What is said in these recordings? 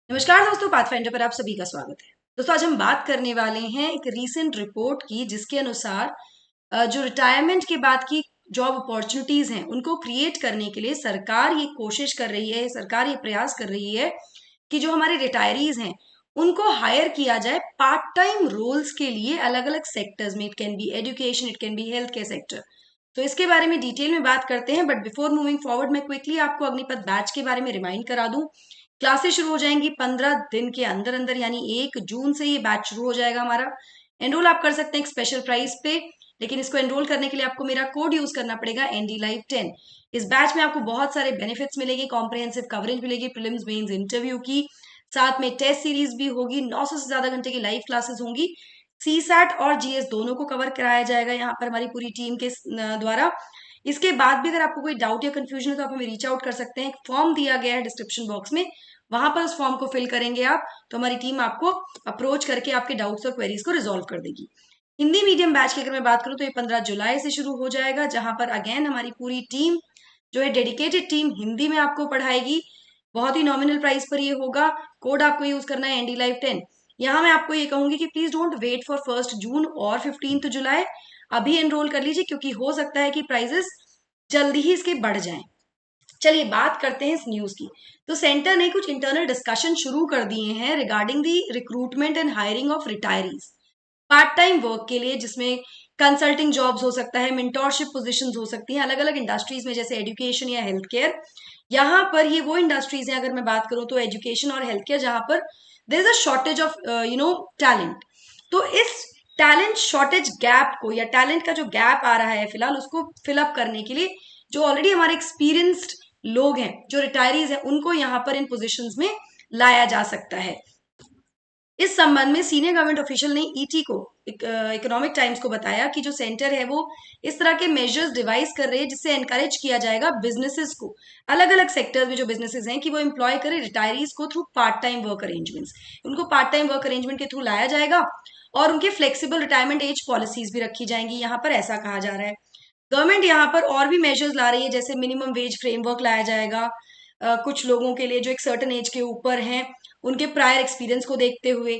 नमस्कार दोस्तों, पाथफाइंडर पर आप सभी का स्वागत है। दोस्तों, आज हम बात करने वाले हैं एक रीसेंट रिपोर्ट की, जिसके अनुसार जो रिटायरमेंट के बाद की जॉब अपॉर्चुनिटीज हैं उनको क्रिएट करने के लिए सरकार ये कोशिश कर रही है, सरकार ये प्रयास कर रही है कि जो हमारे रिटायरीज हैं उनको हायर किया जाए पार्ट टाइम रोल्स के लिए अलग अलग सेक्टर्स में। It can be education, it can be health care sector. तो इसके बारे में डिटेल में बात करते हैं, बट बिफोर मूविंग फॉरवर्ड मैं क्विकली आपको अग्निपथ बैच के बारे में रिमाइंड करा दूं। क्लासेस शुरू हो जाएंगी 15 दिन के अंदर अंदर, यानी 1 जून से ये बैच शुरू हो जाएगा हमारा। एनरोल आप कर सकते हैं एक स्पेशल प्राइस पे, लेकिन इसको एनरोल करने के लिए आपको मेरा कोड यूज करना पड़ेगा ND Live 10। इस बैच में आपको बहुत सारे बेनिफिट्स मिलेंगे, कॉम्प्रिहेंसिव कवरेज मिलेगी, प्रीलिम्स मेंस इंटरव्यू की, साथ में टेस्ट सीरीज भी होगी, 900 से ज्यादा घंटे की लाइव क्लासेस होंगी। CSAT और GS दोनों को कवर कराया जाएगा यहाँ पर हमारी पूरी टीम के द्वारा। इसके बाद भी अगर आपको कोई डाउट या कंफ्यूजन है तो आप हमें रीच आउट कर सकते हैं। एक फॉर्म दिया गया है डिस्क्रिप्शन बॉक्स में, वहां पर उस फॉर्म को फिल करेंगे आप तो हमारी टीम आपको अप्रोच करके आपके डाउट्स और क्वेरीज को रिजॉल्व कर देगी। हिंदी मीडियम बैच की अगर मैं बात करूं तो ये 15 जुलाई से शुरू हो जाएगा, जहां पर अगेन हमारी पूरी टीम जो है डेडिकेटेड टीम हिंदी में आपको पढ़ाएगी। बहुत ही नॉमिनल प्राइस पर ये होगा। कोड आपको यूज करना है ND Live 10। यहाँ मैं आपको ये कहूंगी कि प्लीज डोंट वेट फॉर 1 जून और 15 जुलाई, अभी एनरोल कर लीजिए, क्योंकि हो सकता है कि प्राइजेस जल्दी ही इसके बढ़ जाएं। चलिए बात करते हैं इस न्यूज की। तो सेंटर ने कुछ इंटरनल डिस्कशन शुरू कर दिए हैं regarding the recruitment and hiring of retirees part time work के लिए, जिसमें कंसल्टिंग जॉब्स हो सकता है, मेंटोरशिप पोजीशंस हो सकती हैं अलग अलग इंडस्ट्रीज में, जैसे एजुकेशन या हेल्थ केयर। यहाँ पर ये वो इंडस्ट्रीज हैं, अगर मैं बात करूं तो एजुकेशन और हेल्थ केयर, जहां पर there is a shortage of talent. तो इस टैलेंट शॉर्टेज गैप को, या टैलेंट का जो गैप आ रहा है फिलहाल, उसको फिलअप करने के लिए जो ऑलरेडी हमारे एक्सपीरियंस्ड लोग हैं, जो रिटायरीज हैं, उनको यहाँ पर इन पोजिशन में लाया जा सकता है। इस संबंध में सीनियर गवर्नमेंट ऑफिशियल ने ET को, इकोनॉमिक टाइम्स को बताया कि जो सेंटर है वो इस तरह के मेजर्स डिवाइस कर रहे हैं, जिससे एनकरेज किया जाएगा बिजनेसेस को, अलग अलग सेक्टर्स में जो बिजनेसेस हैं, कि वो एम्प्लॉय करें रिटायरीज को through part time work arrangements. उनको पार्ट टाइम वर्क अरेंजमेंट के थ्रू लाया जाएगा और उनके फ्लेक्सिबल रिटायरमेंट एज पॉलिसीज भी रखी जाएंगी, यहाँ पर ऐसा कहा जा रहा है। गवर्नमेंट यहाँ पर और भी मेजर्स ला रही है, जैसे मिनिमम वेज फ्रेमवर्क लाया जाएगा कुछ लोगों के लिए जो एक सर्टन एज के ऊपर हैं, उनके प्रायर एक्सपीरियंस को देखते हुए।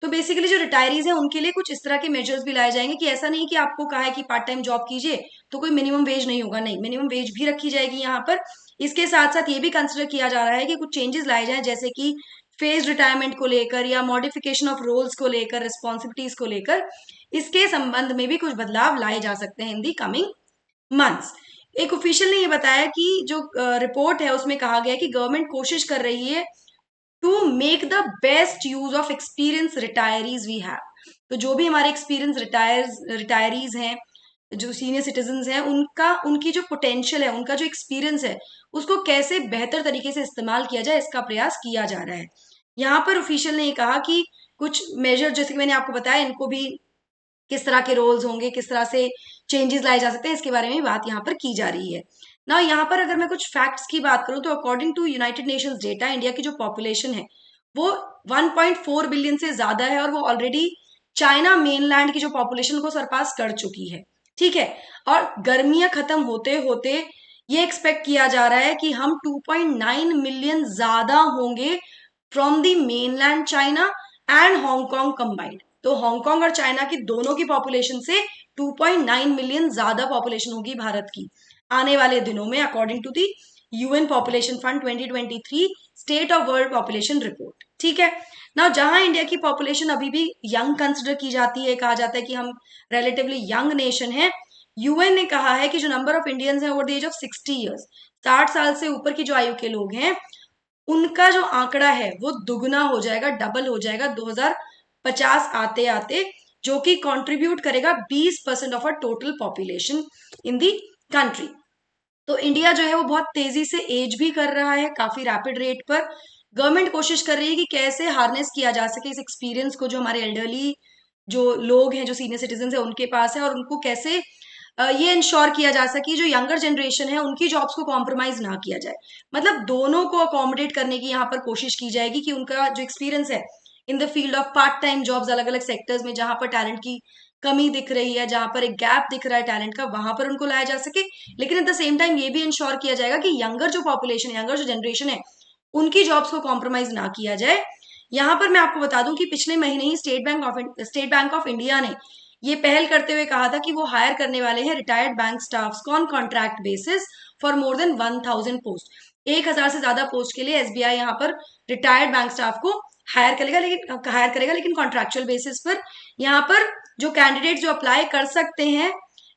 तो बेसिकली जो रिटायरीज हैं उनके लिए कुछ इस तरह के मेजर्स भी लाए जाएंगे, कि ऐसा नहीं कि आपको कहा है कि पार्ट टाइम जॉब कीजिए तो कोई मिनिमम वेज नहीं होगा, नहीं, मिनिमम वेज भी रखी जाएगी यहाँ पर। इसके साथ साथ ये भी कंसिडर किया जा रहा है कि कुछ चेंजेस लाए जाएं, जैसे कि फेज रिटायरमेंट को लेकर या मॉडिफिकेशन ऑफ रोल्स को लेकर, रिस्पॉन्सिबिलिटीज को लेकर, इसके संबंध में भी कुछ बदलाव लाए जा सकते हैं इन दी कमिंग मंथ्स। एक ऑफिशियल ने ये बताया कि जो रिपोर्ट है उसमें कहा गया है कि गवर्नमेंट कोशिश कर रही है to make the best use of experience retirees we have. तो जो भी हमारे एक्सपीरियंस रिटायरीज हैं, जो सीनियर सिटीजन हैं, उनका, उनकी जो पोटेंशियल है, उनका जो एक्सपीरियंस है, उसको कैसे बेहतर तरीके से इस्तेमाल किया जाए, इसका प्रयास किया जा रहा है। यहाँ पर ऑफिशियल ने ये कहा कि कुछ मेजर, जैसे कि मैंने आपको बताया, इनको भी किस तरह के रोल्स होंगे, किस तरह से चेंजेस लाए जा सकते हैं, इसके बारे में बात यहाँ पर की जा रही है ना। यहाँ पर अगर मैं कुछ फैक्ट्स की बात करूं तो according to United Nations data, India की जो पॉपुलेशन है वो 1.4 बिलियन से ज्यादा है, और वो ऑलरेडी चाइना मेनलैंड की जो पॉपुलेशन को सरपास कर चुकी है। ठीक है, और गर्मियां खत्म होते होते ये एक्सपेक्ट किया जा रहा है कि हम 2.9 मिलियन ज्यादा होंगे from the mainland China and Hong Kong combined. तो हांगकांग और चाइना की दोनों की पॉपुलेशन से 2.9 मिलियन ज्यादा पॉपुलेशन होगी भारत की आने वाले दिनों में, according to the UN population fund 2023 state of world population report. ठीक है ना, जहां इंडिया की पॉपुलेशन अभी भी यंग कंसिडर की जाती है, कहा जाता है कि हम रिलेटिवली यंग नेशन है, UN ने कहा है कि जो नंबर ऑफ इंडियंस हैं over the age of 60 years, 60 साल से ऊपर की जो आयु के लोग हैं, उनका जो आंकड़ा है वो दुगना हो जाएगा, डबल हो जाएगा 2050 आते आते, जो कि कंट्रीब्यूट करेगा 20% of a total population in the country. तो इंडिया जो है वो बहुत तेजी से एज भी कर रहा है, काफी रैपिड रेट पर। गवर्नमेंट कोशिश कर रही है कि कैसे हार्नेस किया जा सके इस एक्सपीरियंस को, जो हमारे एल्डरली जो लोग हैं, जो सीनियर सिटीजन है, उनके पास है, और उनको कैसे ये इंश्योर किया जा सके जो यंगर जनरेशन है उनकी जॉब्स को कॉम्प्रोमाइज ना किया जाए। मतलब दोनों को अकोमोडेट करने की यहाँ पर कोशिश की जाएगी, कि उनका जो एक्सपीरियंस है in the field of part time jobs, अलग अलग सेक्टर्स में जहां पर टैलेंट की कमी दिख रही है, जहां पर एक गैप दिख रहा है टैलेंट का, वहां पर उनको लाया जा सके। लेकिन एट द सेम टाइम ये भी इंश्योर किया जाएगा कि यंगर जो पॉपुलेशन, यंगर जो जनरेशन है, उनकी जॉब्स को कॉम्प्रोमाइज ना किया जाए। यहाँ पर मैं आपको बता दूं कि पिछले महीने ही स्टेट बैंक ऑफ इंडिया ने ये पहल करते हुए कहा था कि वो हायर करने वाले हैं रिटायर्ड बैंक स्टाफ्स को on contract basis for more than 1000 post. 1000 से ज्यादा पोस्ट के लिए एसबीआई यहाँ पर रिटायर्ड बैंक स्टाफ को हायर करेगा, लेकिन कॉन्ट्रैक्चुअल बेसिस पर। यहाँ पर जो कैंडिडेट जो अप्लाई कर सकते हैं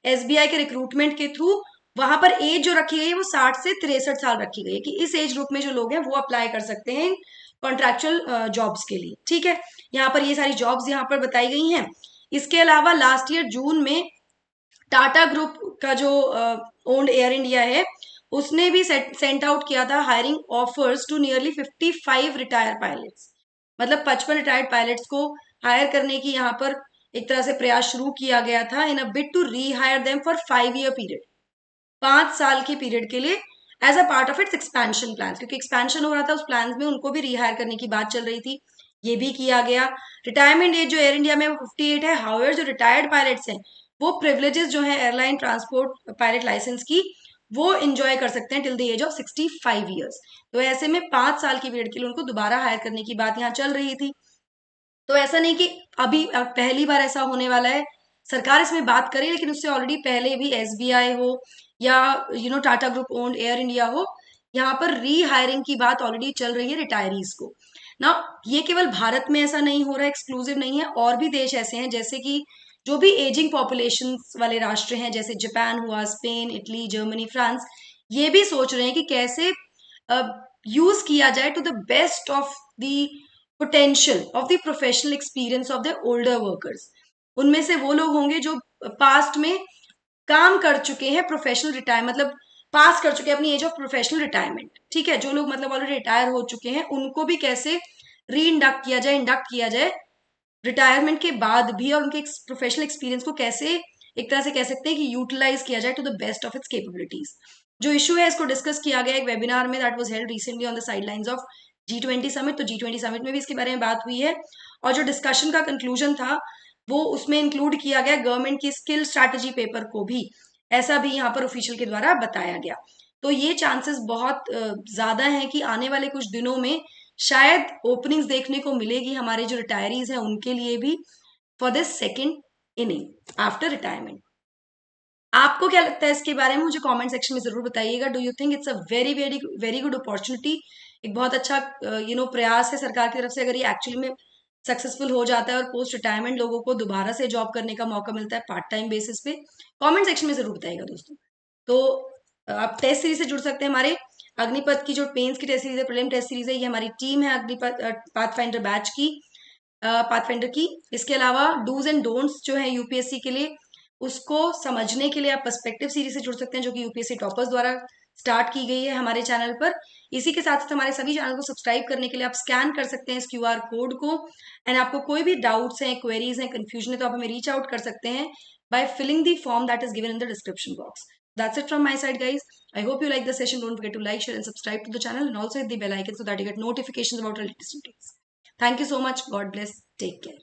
एसबीआई के रिक्रूटमेंट के थ्रू, वहां पर एज जो रखी गई है वो 60 से 63 साल रखी गई है कि इस एज ग्रुप में जो लोग हैं वो अप्लाई कर सकते हैं कॉन्ट्रैक्चुअल जॉब्स के लिए। ठीक है, यहाँ पर ये सारी जॉब्स यहाँ पर बताई गई हैं। इसके अलावा लास्ट ईयर जून में टाटा ग्रुप का जो ओन्ड एयर इंडिया है उसने भी सेंट आउट किया था hiring offers to nearly 55 retire pilots. मतलब 55 रिटायर्ड पायलट्स को हायर करने की यहाँ पर एक तरह से प्रयास शुरू किया गया था in a bid to rehire them for 5-year period, 5 साल के पीरियड के लिए as a part of its expansion plan, क्योंकि एक्सपेंशन हो रहा था उस प्लान में, उनको भी रिहायर करने की बात चल रही थी। ये भी किया गया। रिटायरमेंट एज जो एयर इंडिया में 58 है। हाउएवर जो रिटायर्ड पायलट्स हैं वो प्रिविलेजेस जो है एयरलाइन ट्रांसपोर्ट पायलट लाइसेंस की वो इंजॉय कर सकते हैं till the age of 65 years. तो ऐसे में 5 साल की पीरियड के लिए उनको दोबारा हायर करने की बात यहाँ चल रही थी। तो ऐसा नहीं कि अभी पहली बार ऐसा होने वाला है, सरकार इसमें बात करे, लेकिन उससे ऑलरेडी पहले भी एसबीआई हो या Tata group owned air India हो, यहाँ पर रीहायरिंग की बात ऑलरेडी चल रही है रिटायरीज को ना। ये केवल भारत में ऐसा नहीं हो रहा है, एक्सक्लूसिव नहीं है, और भी देश ऐसे हैं जैसे कि जो भी एजिंग पॉपुलेशन वाले राष्ट्र हैं, जैसे जापान हुआ, स्पेन, इटली, जर्मनी, फ्रांस, ये भी सोच रहे हैं कि कैसे यूज किया जाए to the best of the potential of the professional experience of the older workers. उनमें से वो लोग होंगे जो पास्ट में काम कर चुके हैं, प्रोफेशनल रिटायर मतलब पास कर चुके हैं अपनी एज ऑफ प्रोफेशनल रिटायरमेंट। ठीक है, जो लोग मतलब ऑलरेडी रिटायर हो चुके हैं उनको भी कैसे इंडक्ट किया जाए रिटायरमेंट के बाद भी, और उनके प्रोफेशनल एक्सपीरियंस को कैसे एक तरह से कह सकते हैं कि यूटिलाइज किया जाए to the best of its capabilities. जो इशू है इसको डिस्कस किया गया एक वेबिनार में that was held recently on the sidelines of G20 summit. तो G20 समिट में भी इसके बारे में बात हुई है, और जो डिस्कशन का कंक्लूजन था वो उसमें इंक्लूड किया गया गवर्नमेंट की स्किल स्ट्रैटेजी पेपर को भी, ऐसा भी यहाँ पर ऑफिशियल के द्वारा बताया गया। तो ये चांसेस बहुत ज्यादा हैं कि आने वाले कुछ दिनों में शायद ओपनिंग्स देखने को मिलेगी हमारे जो रिटायरीज हैं उनके लिए भी for this second inning after retirement. आपको क्या लगता है इसके बारे में, मुझे कमेंट सेक्शन में जरूर बताइएगा। Do you think it's a very very very good opportunity, एक बहुत अच्छा प्रयास है सरकार की तरफ से अगर ये एक्चुअली में सक्सेसफुल हो जाता है और पोस्ट रिटायरमेंट लोगों को दोबारा से जॉब करने का मौका मिलता है पार्ट टाइम बेसिस पे। कमेंट सेक्शन में जरूर बताइएगा दोस्तों। तो आप टेस्ट सीरीज से जुड़ सकते हैं। हमारे अग्निपथ की जो पेन्स की टेस्ट सीरीज है, प्रीलिम टेस्ट सीरीज है, ये हमारी टीम है अग्निपथ पाथफाइंडर बैच की, पाथफाइंडर की। इसके अलावा डूज एंड डोंट्स जो है यूपीएससी के लिए, उसको समझने के लिए आप पर्सपेक्टिव सीरीज से जुड़ सकते हैं जो कि यूपीएससी टॉपर्स द्वारा स्टार्ट की गई है हमारे चैनल पर। इसी के साथ साथ हमारे सभी चैनल को सब्सक्राइब करने के लिए आप स्कैन कर सकते हैं इस क्यूआर कोड को। एंड आपको कोई भी डाउट्स हैं, क्वेरीज हैं, कंफ्यूजन है तो आप हमें रीच आउट कर सकते हैं by filling the form that is given in the description box. That's it from my side, guys. I hope you like the session. Don't forget to like, share, and subscribe to the channel, and also hit the bell icon so that you get notifications about our latest videos. Thank you so much. God bless. Take care.